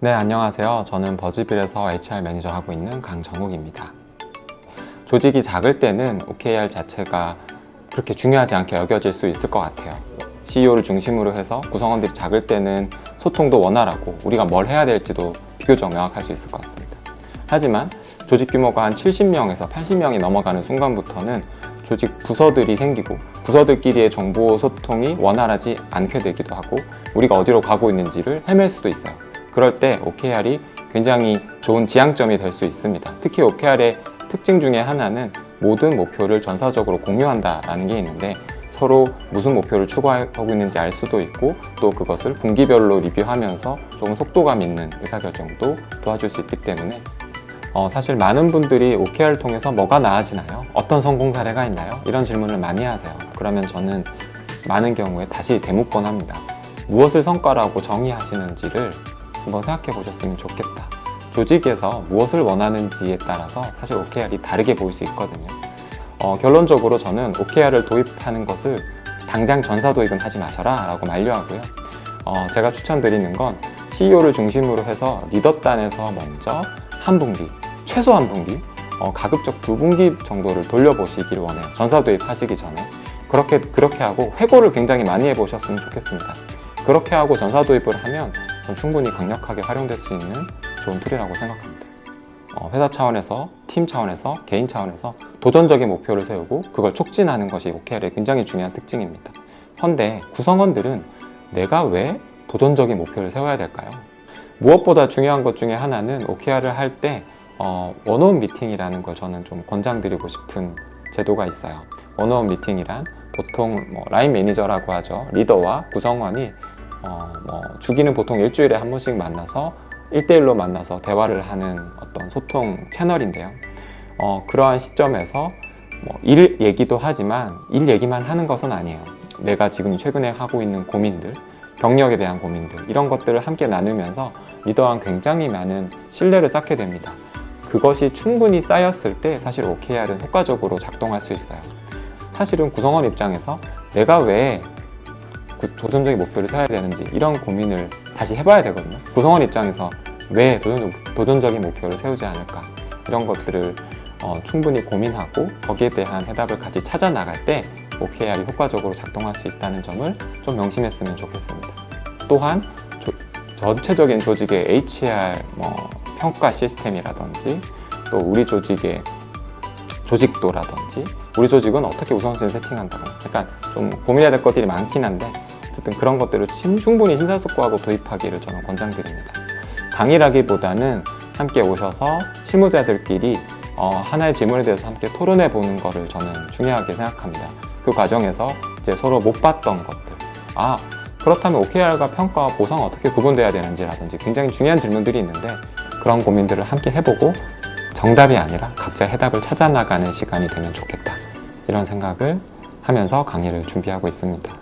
네, 안녕하세요. 저는 버즈빌에서 HR 매니저 하고 있는 강정욱입니다. 조직이 작을 때는 OKR 자체가 그렇게 중요하지 않게 여겨질 수 있을 것 같아요. CEO를 중심으로 해서 구성원들이 작을 때는 소통도 원활하고 우리가 뭘 해야 될지도 비교적 명확할 수 있을 것 같습니다. 하지만 조직 규모가 한 70명에서 80명이 넘어가는 순간부터는 조직 부서들이 생기고 부서들끼리의 정보 소통이 원활하지 않게 되기도 하고 우리가 어디로 가고 있는지를 헤맬 수도 있어요. 그럴 때 OKR이 굉장히 좋은 지향점이 될 수 있습니다. 특히 OKR의 특징 중에 하나는 모든 목표를 전사적으로 공유한다라는 게 있는데 서로 무슨 목표를 추구하고 있는지 알 수도 있고 또 그것을 분기별로 리뷰하면서 조금 속도감 있는 의사결정도 도와줄 수 있기 때문에 사실 많은 분들이 OKR을 통해서 뭐가 나아지나요? 어떤 성공 사례가 있나요? 이런 질문을 많이 하세요. 그러면 저는 많은 경우에 다시 되묻곤합니다. 무엇을 성과라고 정의하시는지를 한번 생각해 보셨으면 좋겠다. 조직에서 무엇을 원하는지에 따라서 사실 OKR이 다르게 보일 수 있거든요. 결론적으로 저는 OKR을 도입하는 것을 당장 전사 도입은 하지 마셔라 라고 만류하고요. 제가 추천드리는 건 CEO를 중심으로 해서 리더단에서 먼저 한 분기, 최소 한 분기, 가급적 두 분기 정도를 돌려보시길 원해요. 전사 도입하시기 전에. 그렇게 하고 회고를 굉장히 많이 해보셨으면 좋겠습니다. 그렇게 하고 전사 도입을 하면 충분히 강력하게 활용될 수 있는 좋은 툴이라고 생각합니다. 회사 차원에서, 팀 차원에서, 개인 차원에서 도전적인 목표를 세우고 그걸 촉진하는 것이 OKR의 굉장히 중요한 특징입니다. 헌데 구성원들은 내가 왜 도전적인 목표를 세워야 될까요? 무엇보다 중요한 것 중에 하나는 OKR을 할 때 원어원 미팅이라는 걸 저는 좀 권장드리고 싶은 제도가 있어요. 원어원 미팅이란 보통 라인 매니저라고 하죠. 리더와 구성원이 주기는 보통 일주일에 한 번씩 만나서 1대1로 만나서 대화를 하는 어떤 소통 채널인데요. 그러한 시점에서 일 얘기도 하지만 일 얘기만 하는 것은 아니에요. 내가 지금 최근에 하고 있는 고민들, 경력에 대한 고민들 이런 것들을 함께 나누면서 리더와 굉장히 많은 신뢰를 쌓게 됩니다. 그것이 충분히 쌓였을 때 사실 OKR은 효과적으로 작동할 수 있어요. 사실은 구성원 입장에서 내가 왜 도전적인 목표를 세워야 되는지 이런 고민을 다시 해봐야 되거든요. 구성원 입장에서 왜 도전적인 목표를 세우지 않을까 이런 것들을 충분히 고민하고 거기에 대한 해답을 같이 찾아 나갈 때 OKR이 효과적으로 작동할 수 있다는 점을 좀 명심했으면 좋겠습니다. 또한 전체적인 조직의 HR 평가 시스템이라든지 또 우리 조직의 조직도라든지 우리 조직은 어떻게 우선순위 세팅한다거나 약간 좀 고민해야 될 것들이 많긴 한데 어쨌든 그런 것들을 충분히 심사숙고하고 도입하기를 저는 권장드립니다. 강의라기보다는 함께 오셔서 실무자들끼리 하나의 질문에 대해서 함께 토론해 보는 거를 저는 중요하게 생각합니다. 그 과정에서 이제 서로 못 봤던 것들 그렇다면 OKR과 평가와 보상은 어떻게 구분돼야 되는지라든지 굉장히 중요한 질문들이 있는데 그런 고민들을 함께 해보고 정답이 아니라 각자 해답을 찾아 나가는 시간이 되면 좋겠다 이런 생각을 하면서 강의를 준비하고 있습니다.